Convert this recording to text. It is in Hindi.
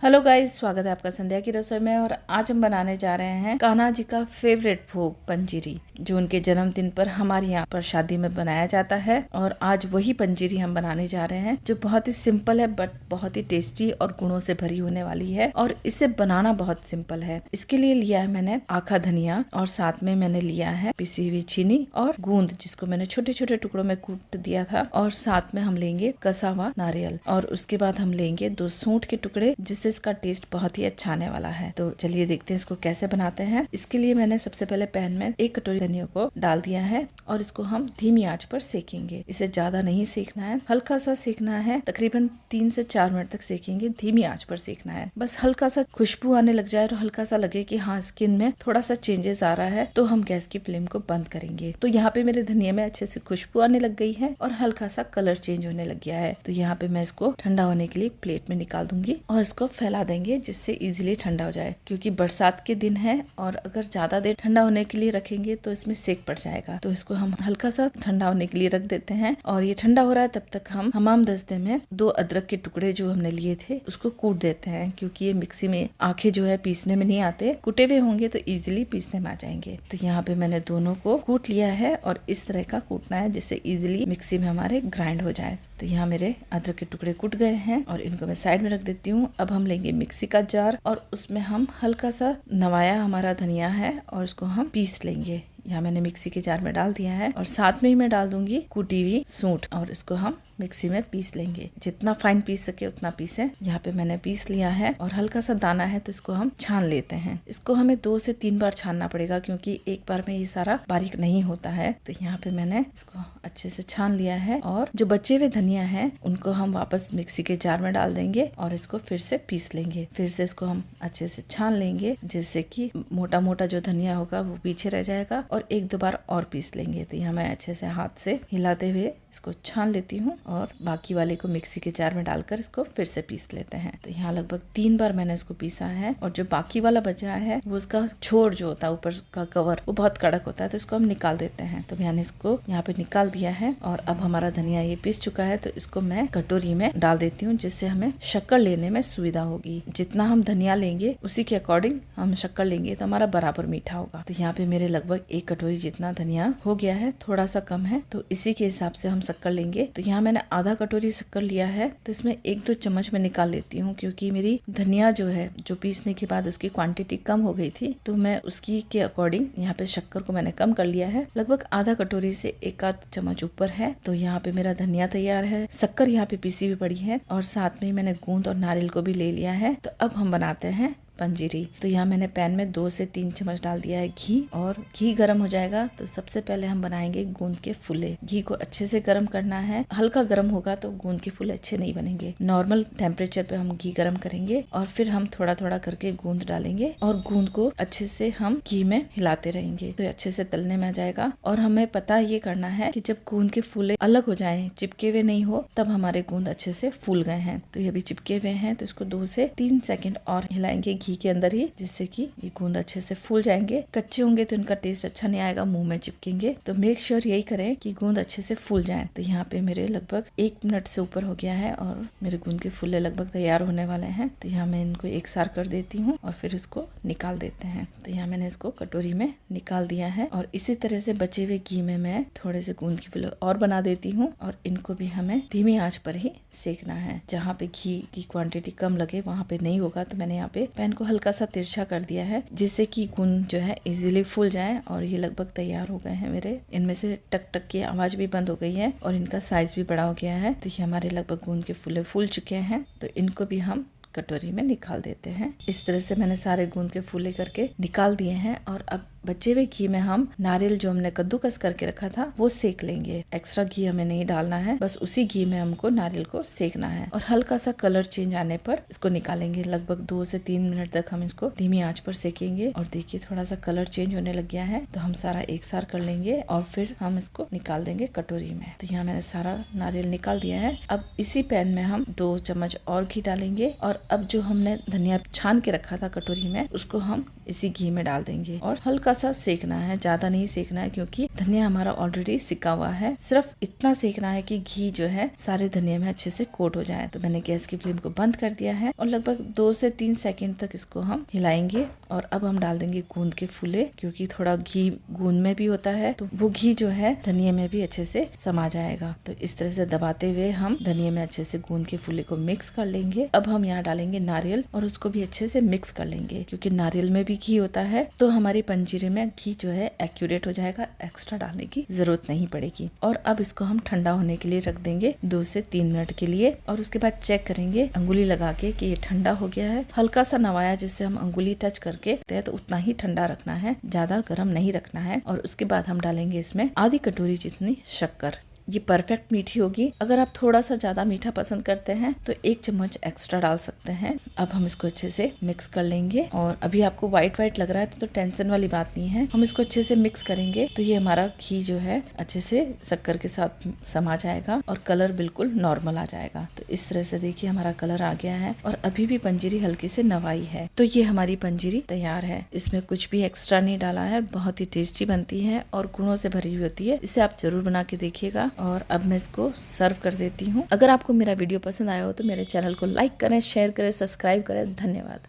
हेलो गाइस, स्वागत है आपका संध्या की रसोई में। और आज हम बनाने जा रहे हैं कान्हा जी का फेवरेट भोग पंजीरी, जो उनके जन्मदिन पर हमारे यहाँ पर शादी में बनाया जाता है। और आज वही पंजीरी हम बनाने जा रहे हैं, जो बहुत ही सिंपल है बट बहुत ही टेस्टी और गुणों से भरी होने वाली है। और इसे बनाना बहुत सिंपल है। इसके लिए लिया है मैंने आखा धनिया, और साथ में मैंने लिया है पिसी हुई चीनी और गूंद, जिसको मैंने छोटे छोटे टुकड़ों में कूट दिया था। और साथ में हम लेंगे कसा हुआ नारियल, और उसके बाद हम लेंगे 2 सूंठ के टुकड़े, जिससे इसका टेस्ट बहुत ही अच्छा आने वाला है। तो चलिए देखते हैं इसको कैसे बनाते हैं। इसके लिए मैंने सबसे पहले पैन में 1 कटोरी धनिया को डाल दिया है, और इसको हम धीमी आंच पर सेकेंगे। इसे ज्यादा नहीं सेकना है, हल्का सा सेकना है। तकरीबन 3 से 4 मिनट तक सेकेंगे, धीमी आंच पर सेकना है। बस हल्का सा खुशबू आने लग जाए और हल्का सा लगे कि हाँ, स्किन में थोड़ा सा चेंजेस आ रहा है, तो हम गैस की फ्लेम को बंद करेंगे। तो यहाँ पे मेरे धनिया में अच्छे से खुशबू आने लग गई है और हल्का सा कलर चेंज होने लग गया है। तो यहाँ पे मैं इसको ठंडा होने के लिए प्लेट में निकाल दूंगी और इसको फैला देंगे, जिससे इजीली ठंडा हो जाए। क्योंकि बरसात के दिन है और अगर ज्यादा देर ठंडा होने के लिए रखेंगे तो इसमें सेक पड़ जाएगा। तो इसको हम हल्का सा ठंडा होने के लिए रख देते हैं। और ये ठंडा हो रहा है, तब तक हम हमाम दस्ते में 2 अदरक के टुकड़े जो हमने लिए थे उसको कूट देते हैं। क्योंकि ये मिक्सी में आंखें जो है पीसने में नहीं आते, कुटे हुए होंगे तो इजीली पीसने में आ जाएंगे। तो यहाँ पे मैंने दोनों को कूट लिया है और इस तरह का कूटना है जिससे इजीली मिक्सी में हमारे ग्राइंड हो जाए। तो यहाँ मेरे अदरक के टुकड़े कूट गए हैं और इनको मैं साइड में रख देती हूँ। अब हम लेंगे मिक्सी का जार और उसमें हम हल्का सा नवाया हमारा धनिया है और उसको हम पीस लेंगे। यहाँ मैंने मिक्सी के जार में डाल दिया है और साथ में ही मैं डाल दूंगी कूटी हुई सूंठ, और इसको हम मिक्सी में पीस लेंगे। जितना फाइन पीस सके उतना पीसे। यहाँ पे मैंने पीस लिया है और हल्का सा दाना है तो इसको हम छान लेते हैं। इसको हमें 2 से 3 बार छानना पड़ेगा, क्योंकि एक बार में ये सारा बारीक नहीं होता है। तो यहाँ पे मैंने इसको अच्छे से छान लिया है और जो बचे हुए धनिया है उनको हम वापस मिक्सी के जार में डाल देंगे और इसको फिर से पीस लेंगे। फिर से इसको हम अच्छे से छान लेंगे, जिससे कि मोटा मोटा जो धनिया होगा वो पीछे रह जाएगा, और 1-2 बार और पीस लेंगे। तो यहाँ मैं अच्छे से हाथ से हिलाते हुए इसको छान लेती हूँ और बाकी वाले को मिक्सी के जार में डालकर इसको फिर से पीस लेते हैं। तो यहाँ लगभग 3 बार मैंने इसको पीसा है। और जो बाकी वाला बचा है वो उसका छोर जो होता है, ऊपर का कवर, वो बहुत कड़क होता है, तो इसको हम निकाल देते हैं। तो मैंने इसको यहाँ पे निकाल दिया है और अब हमारा धनिया ये पीस चुका है। तो इसको मैं कटोरी में डाल देती हूँ, जिससे हमें शक्कर लेने में सुविधा होगी। जितना हम धनिया लेंगे उसी के अकॉर्डिंग हम शक्कर लेंगे तो हमारा बराबर मीठा होगा। तो यहाँ पे मेरे लगभग 1 कटोरी जितना धनिया हो गया है, थोड़ा सा कम है, तो इसी के हिसाब से हम शक्कर लेंगे। तो यहाँ मैंने आधा कटोरी शक्कर लिया है, तो इसमें 1-2 चम्मच में निकाल लेती हूँ, क्योंकि मेरी धनिया जो है जो पीसने के बाद उसकी क्वांटिटी कम हो गई थी, तो मैं उसकी के अकॉर्डिंग यहाँ पे शक्कर को मैंने कम कर लिया है। लगभग आधा कटोरी से 1-आध चम्मच ऊपर है। तो यहाँ पे मेरा धनिया तैयार है, शक्कर यहाँ पे पीसी हुई पड़ी है और साथ में ही मैंने गूंद और नारियल को भी ले लिया है। तो अब हम बनाते हैं पंजीरी। तो यहाँ मैंने पैन में 2 से 3 चम्मच डाल दिया है घी, और घी गर्म हो जाएगा तो सबसे पहले हम बनाएंगे गूंद के फुले। घी को अच्छे से गर्म करना है, हल्का गर्म होगा तो गूंद के फुले अच्छे नहीं बनेंगे। नॉर्मल टेम्परेचर पे हम घी गर्म करेंगे और फिर हम थोड़ा थोड़ा करके गूंद डालेंगे और गूंद को अच्छे से हम घी में हिलाते रहेंगे, तो अच्छे से तलने में आ जाएगा। और हमें पता ये करना है कि जब गूंद के फूले अलग हो जाए, चिपके हुए नहीं हो, तब हमारे गूंद अच्छे से फूल गए हैं। तो ये भी चिपके हुए हैं, तो इसको 2 से 3 सेकेंड और हिलाएंगे घी के अंदर ही, जिससे कि ये गूंद अच्छे से फूल जाएंगे। कच्चे होंगे तो इनका टेस्ट अच्छा नहीं आएगा, मुंह में चिपकेंगे। तो मेक श्योर यही करें कि गूंद अच्छे से फूल जाए। तो यहाँ पे मेरे लगभग 1 मिनट से ऊपर हो गया है और मेरे गूंद के फूले लगभग तैयार होने वाले हैं। तो यहाँ मैं इनको एक सार कर देती हूँ और फिर इसको निकाल देते हैं। तो यहाँ मैंने इसको कटोरी में निकाल दिया है और इसी तरह से बचे हुए घी में मैं थोड़े से गूंद के फूले और बना देती हूँ, और इनको भी हमें धीमी आंच पर ही सेकना है। जहाँ पे घी की क्वांटिटी कम लगे वहाँ पे नहीं होगा, तो मैंने यहाँ पे पैन को हल्का सा तिरछा कर दिया है, जिससे कि गूंद जो है इजीली फूल जाए। और ये लगभग तैयार हो गए हैं मेरे। इनमें से टक टक की आवाज भी बंद हो गई है और इनका साइज भी बड़ा हो गया है। तो ये हमारे लगभग गूंद के फूले फूल चुके हैं। तो इनको भी हम कटोरी में निकाल देते हैं। इस तरह से मैंने सारे गूंद के फूले करके निकाल दिए हैं। और अब बचे हुए घी में हम नारियल जो हमने कद्दूकस करके रखा था वो सेक लेंगे। एक्स्ट्रा घी हमें नहीं डालना है, बस उसी घी में हमको नारियल को सेकना है। और हल्का सा कलर चेंज आने पर इसको निकालेंगे। लगभग 2 से 3 मिनट तक हम इसको धीमी आंच पर सेकेंगे। और देखिए थोड़ा सा कलर चेंज होने लग गया है, तो हम सारा एक सार कर लेंगे और फिर हम इसको निकाल देंगे कटोरी में। तो यहाँ मैंने सारा नारियल निकाल दिया है। अब इसी पैन में हम 2 चम्मच और घी डालेंगे, और अब जो हमने धनिया छान के रखा था कटोरी में, उसको हम इसी घी में डाल देंगे और हल्का थोड़ा सा सेकना है, ज्यादा नहीं सेकना है क्योंकि धनिया हमारा ऑलरेडी सिका हुआ है। सिर्फ इतना सेकना है कि घी जो है सारे धनिया में अच्छे से कोट हो जाए। तो मैंने गैस की फ्लेम को बंद कर दिया है और लगभग 2 से 3 सेकंड तक इसको हम हिलाएंगे। और अब हम डाल देंगे गूंद के फूले, क्योंकि थोड़ा घी गूंद में भी होता है तो वो घी जो है धनिया में भी अच्छे से समा जाएगा। तो इस तरह से दबाते हुए हम धनिया में अच्छे से गूंद के फूले को मिक्स कर लेंगे। अब हम यहाँ डालेंगे नारियल और उसको भी अच्छे से मिक्स कर लेंगे, क्योंकि नारियल में भी घी होता है तो हमारी पंजीरी में घी जो है एक्यूरेट हो जाएगा, एक्स्ट्रा डालने की जरूरत नहीं पड़ेगी। और अब इसको हम ठंडा होने के लिए रख देंगे 2 से 3 मिनट के लिए। और उसके बाद चेक करेंगे अंगुली लगा के कि ये ठंडा हो गया है। हल्का सा नवाया जिससे हम अंगुली टच करके तो उतना ही ठंडा रखना है, ज्यादा गर्म नहीं रखना है। और उसके बाद हम डालेंगे इसमें आधी कटोरी जितनी शक्कर। ये परफेक्ट मीठी होगी। अगर आप थोड़ा सा ज्यादा मीठा पसंद करते हैं तो 1 चम्मच एक्स्ट्रा डाल सकते हैं। अब हम इसको अच्छे से मिक्स कर लेंगे। और अभी आपको व्हाइट व्हाइट लग रहा है तो टेंशन वाली बात नहीं है, हम इसको अच्छे से मिक्स करेंगे तो ये हमारा घी जो है अच्छे से शक्कर के साथ समा जाएगा और कलर बिल्कुल नॉर्मल आ जाएगा। तो इस तरह से देखिए हमारा कलर आ गया है और अभी भी पंजीरी हल्की से नवाई है। तो ये हमारी पंजीरी तैयार है। इसमें कुछ भी एक्स्ट्रा नहीं डाला है, बहुत ही टेस्टी बनती है और गुणों से भरी हुई होती है। इसे आप जरूर बना के देखिएगा। और अब मैं इसको सर्व कर देती हूँ। अगर आपको मेरा वीडियो पसंद आया हो तो मेरे चैनल को लाइक करें, शेयर करें, सब्सक्राइब करें। धन्यवाद।